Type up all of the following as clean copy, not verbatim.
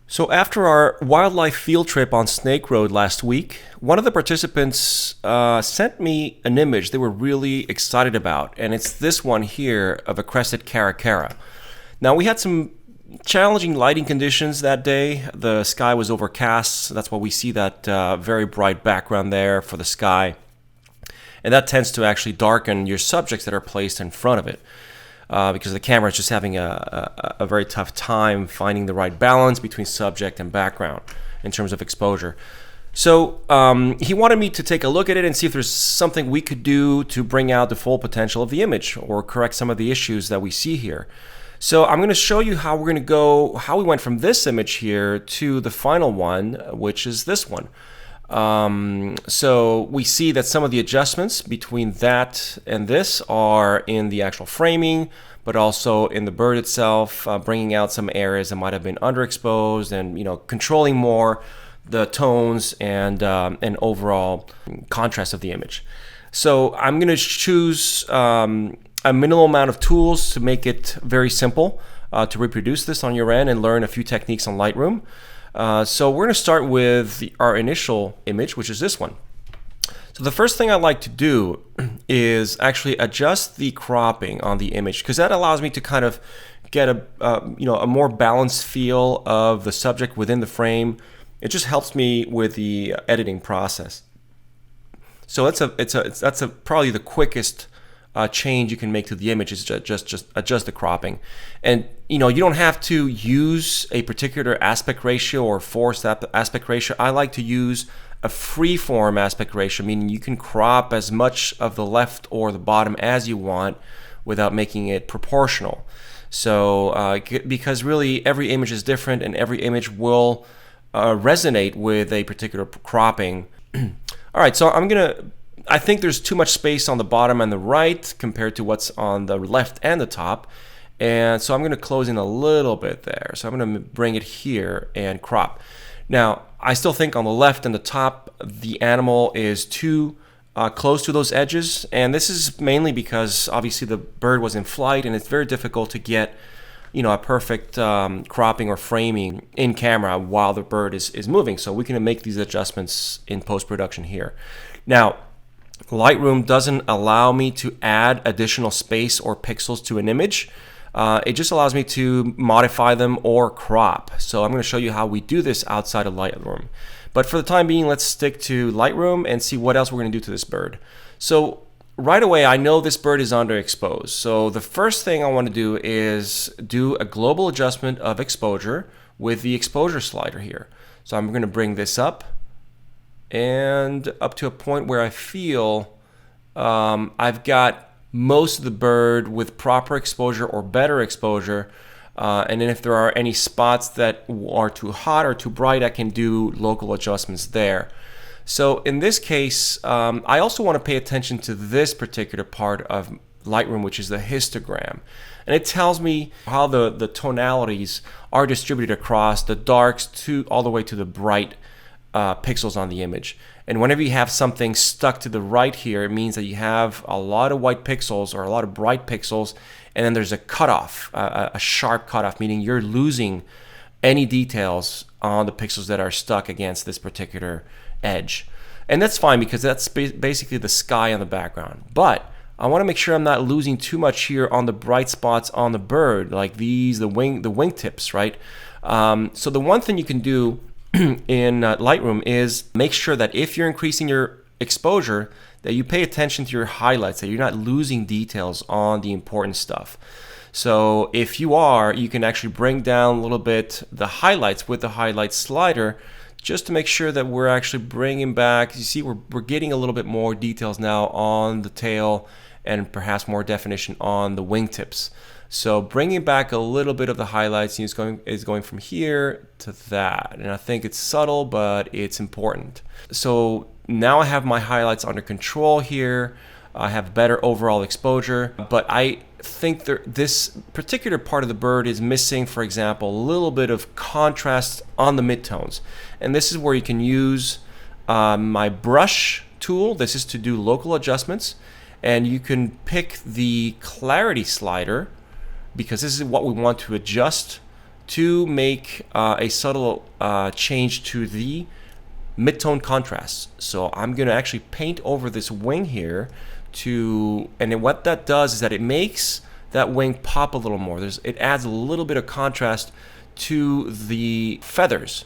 So after our wildlife field trip on Snake Road last week, one of the participants sent me an image they were really excited about, and it's this one here of a crested caracara. Now we had some challenging lighting conditions that day. The sky was overcast, so that's why we see that very bright background there for the sky, and that tends to actually darken your subjects that are placed in front of it. Because the camera is just having a very tough time finding the right balance between subject and background in terms of exposure. So he wanted me to take a look at it and see if there's something we could do to bring out the full potential of the image or correct some of the issues that we see here. So I'm going to show you how we went from this image here to the final one, which is this one. So we see that some of the adjustments between that and this are in the actual framing, but also in the bird itself, bringing out some areas that might have been underexposed and, controlling more the tones and overall contrast of the image. So I'm going to choose a minimal amount of tools to make it very simple to reproduce this on your end and learn a few techniques on Lightroom. So we're going to start with our initial image, which is this one. So the first thing I like to do is actually adjust the cropping on the image, because that allows me to kind of get a more balanced feel of the subject within the frame. It just helps me with the editing process. So that's probably the quickest change you can make to the image is just adjust the cropping. And you don't have to use a particular aspect ratio or forced aspect ratio. I like to use a free-form aspect ratio, meaning you can crop as much of the left or the bottom as you want without making it proportional. So because really every image is different and every image will resonate with a particular cropping. All right, so I think there's too much space on the bottom and the right compared to what's on the left and the top. And so I'm going to close in a little bit there. So I'm going to bring it here and crop. Now, I still think on the left and the top, the animal is too close to those edges. And this is mainly because obviously the bird was in flight and it's very difficult to get a perfect cropping or framing in camera while the bird is moving. So we can make these adjustments in post-production here. Now, Lightroom doesn't allow me to add additional space or pixels to an image. It just allows me to modify them or crop. So I'm going to show you how we do this outside of Lightroom. But for the time being, let's stick to Lightroom and see what else we're going to do to this bird. So right away, I know this bird is underexposed. So the first thing I want to do is do a global adjustment of exposure with the exposure slider here. So I'm going to bring this up and up to a point where I feel I've got most of the bird with proper exposure or better exposure. And then if there are any spots that are too hot or too bright, I can do local adjustments there. So in this case, I also want to pay attention to this particular part of Lightroom, which is the histogram. And it tells me how the tonalities are distributed across the darks all the way to the bright pixels on the image. And whenever you have something stuck to the right here, it means that you have a lot of white pixels or a lot of bright pixels, and then there's a cutoff, a sharp cutoff, meaning you're losing any details on the pixels that are stuck against this particular edge. And that's fine because that's basically the sky on the background. But I want to make sure I'm not losing too much here on the bright spots on the bird, like these, the wingtips, right? So the one thing you can do in Lightroom is make sure that if you're increasing your exposure, that you pay attention to your highlights, that you're not losing details on the important stuff. So if you are, you can actually bring down a little bit the highlights with the highlight slider just to make sure that we're actually bringing back, you see we're getting a little bit more details now on the tail and perhaps more definition on the wingtips. So bringing back a little bit of the highlights is going from here to that. And I think it's subtle, but it's important. So now I have my highlights under control here. I have better overall exposure, but I think this particular part of the bird is missing, for example, a little bit of contrast on the midtones. And this is where you can use my brush tool. This is to do local adjustments. And you can pick the clarity slider, because this is what we want to adjust to make a subtle change to the mid-tone contrast. So I'm going to actually paint over this wing here and then what that does is that it makes that wing pop a little more. It adds a little bit of contrast to the feathers.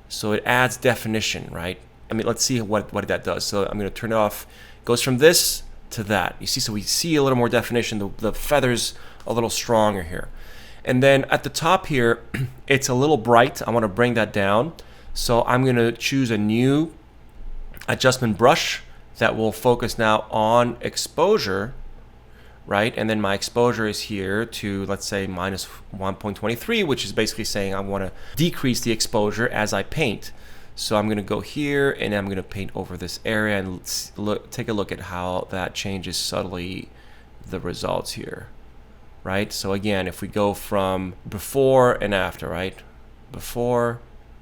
So it adds definition, right? I mean, let's see what that does. So I'm going to turn it off. It goes from this to that. You see, so we see a little more definition. The feathers a little stronger here. And then at the top here, it's a little bright. I want to bring that down. So I'm going to choose a new adjustment brush that will focus now on exposure, right? And then my exposure is here to, let's say, minus 1.23, which is basically saying I want to decrease the exposure as I paint. So I'm going to go here and I'm going to paint over this area and take a look at how that changes subtly the results here, right? So again, if we go from before and after, right? Before,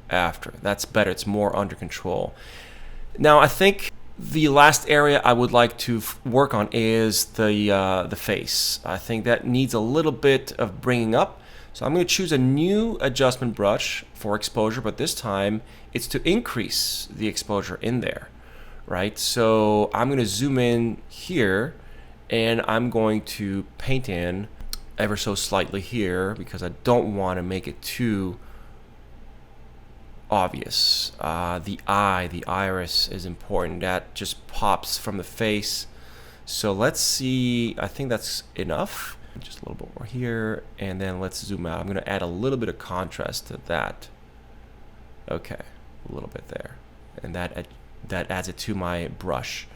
after, that's better. It's more under control. Now I think the last area I would like to work on is the face. I think that needs a little bit of bringing up. So I'm going to choose a new adjustment brush for exposure, but this time it's to increase the exposure in there, right? So I'm going to zoom in here and I'm going to paint in ever so slightly here because I don't want to make it too obvious. The iris is important. That just pops from the face. So let's see, I think that's enough. Just a little bit more here, and then let's zoom out. I'm going to add a little bit of contrast to that. Okay, a little bit there, and that adds it to my brush.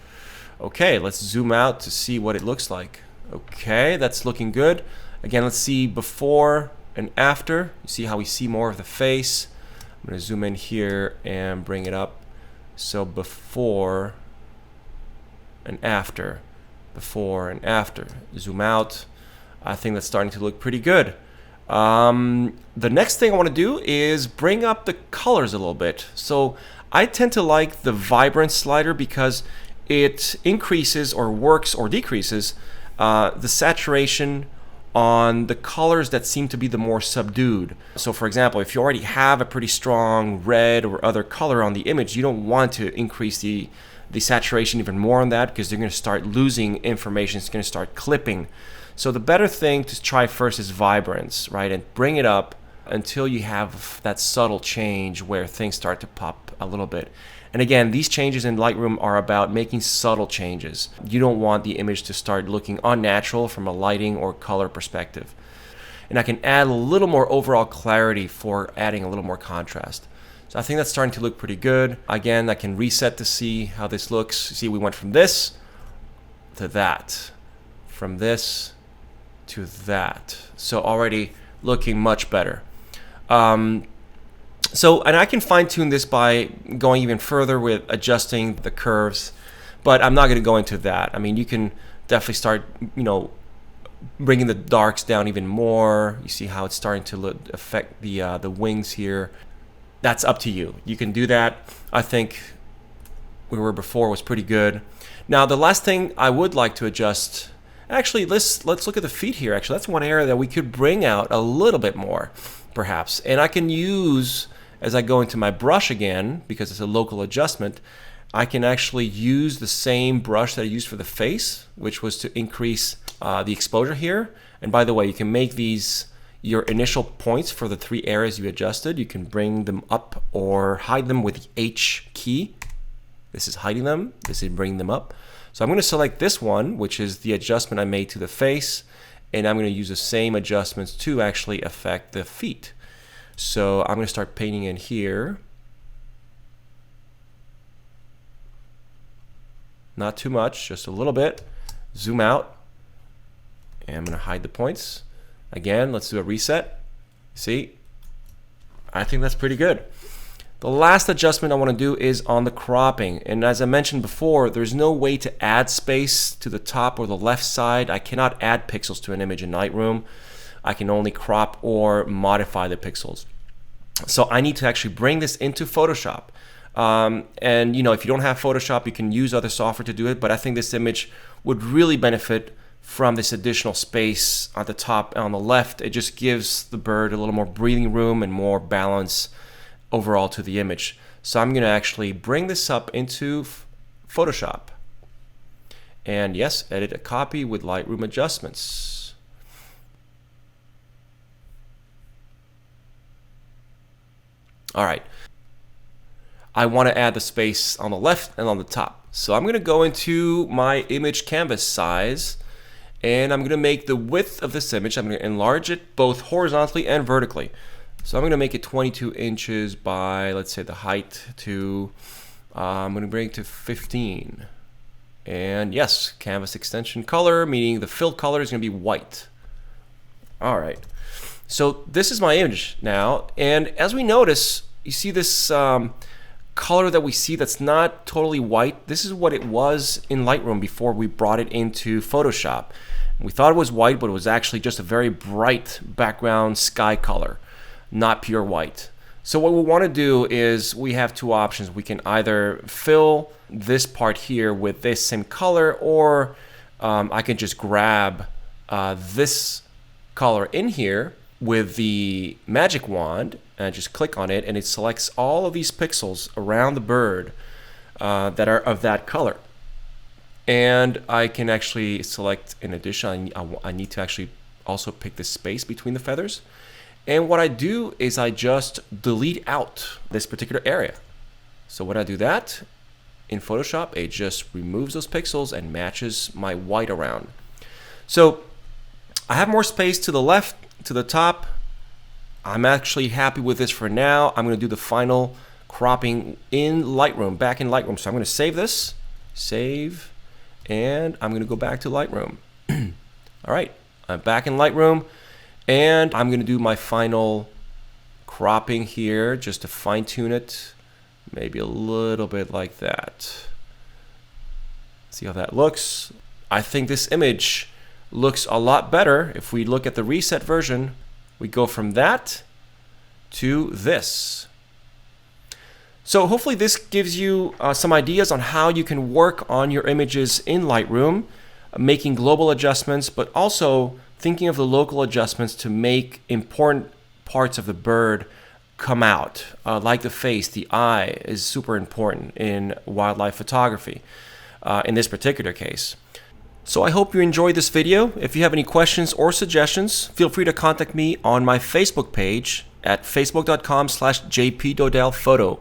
Okay, let's zoom out to see what it looks like. Okay, that's looking good. Again, let's see before and after. You see how we see more of the face. I'm going to zoom in here and bring it up. So before and after, before and after. Zoom out. I think that's starting to look pretty good. The next thing I want to do is bring up the colors a little bit. So I tend to like the vibrance slider because it increases or works or decreases the saturation on the colors that seem to be the more subdued. So for example, if you already have a pretty strong red or other color on the image, you don't want to increase the saturation even more on that because you're going to start losing information. It's going to start clipping. So the better thing to try first is vibrance, right? And bring it up until you have that subtle change where things start to pop a little bit. And again, these changes in Lightroom are about making subtle changes. You don't want the image to start looking unnatural from a lighting or color perspective. And I can add a little more overall clarity for adding a little more contrast. So I think that's starting to look pretty good. Again, I can reset to see how this looks. See, we went from this to that, from this to that. So already looking much better. And I can fine tune this by going even further with adjusting the curves, but I'm not going to go into that. I mean, you can definitely start, bringing the darks down even more. You see how it's starting to affect the wings here. That's up to you. You can do that. I think where we were before was pretty good. Now, the last thing I would like to adjust, actually, let's look at the feet here. Actually, that's one area that we could bring out a little bit more, perhaps. And I can use, as I go into my brush again, because it's a local adjustment, I can actually use the same brush that I used for the face, which was to increase the exposure here. And by the way, you can make these your initial points for the 3 areas you adjusted. You can bring them up or hide them with the H key. This is hiding them. This is bringing them up. So I'm going to select this one, which is the adjustment I made to the face, and I'm going to use the same adjustments to actually affect the feet. So I'm going to start painting in here. Not too much, just a little bit. Zoom out. And I'm going to hide the points. Again, let's do a reset. See? I think that's pretty good. The last adjustment I want to do is on the cropping. And as I mentioned before, there's no way to add space to the top or the left side. I cannot add pixels to an image in Lightroom. I can only crop or modify the pixels. So I need to actually bring this into Photoshop. And if you don't have Photoshop, you can use other software to do it. But I think this image would really benefit from this additional space at the top and on the left. It just gives the bird a little more breathing room and more balance overall to the image. So I'm going to actually bring this up into Photoshop. And yes, edit a copy with Lightroom adjustments. All right. I want to add the space on the left and on the top. So I'm going to go into my image canvas size, and I'm going to make the width of this image, I'm going to enlarge it both horizontally and vertically. So I'm going to make it 22 inches by, let's say, the height to, I'm going to bring it to 15. And yes, canvas extension color, meaning the fill color is going to be white. All right. So this is my image now. And as we notice, you see this color that we see that's not totally white. This is what it was in Lightroom before we brought it into Photoshop. We thought it was white, but it was actually just a very bright background sky color, not pure white. So what we want to do is we have two options. We can either fill this part here with this same color, or I can just grab this color in here with the magic wand and just click on it, and it selects all of these pixels around the bird that are of that color. And I can actually select, in addition, I need to actually also pick the space between the feathers. And what I do is I just delete out this particular area. So when I do that, in Photoshop, it just removes those pixels and matches my white around. So I have more space to the left, to the top. I'm actually happy with this for now. I'm going to do the final cropping in Lightroom, back in Lightroom. So I'm going to save this, save, and I'm going to go back to Lightroom. All right, I'm back in Lightroom, and I'm going to do my final cropping here just to fine tune it, maybe a little bit like that. See how that looks? I think this image looks a lot better. If we look at the reset version, we go from that to this. So hopefully this gives you some ideas on how you can work on your images in Lightroom, making global adjustments, but also thinking of the local adjustments to make important parts of the bird come out, like the face. The eye is super important in wildlife photography, in this particular case. So I hope you enjoyed this video. If you have any questions or suggestions, feel free to contact me on my Facebook page at facebook.com/jpdodellphoto.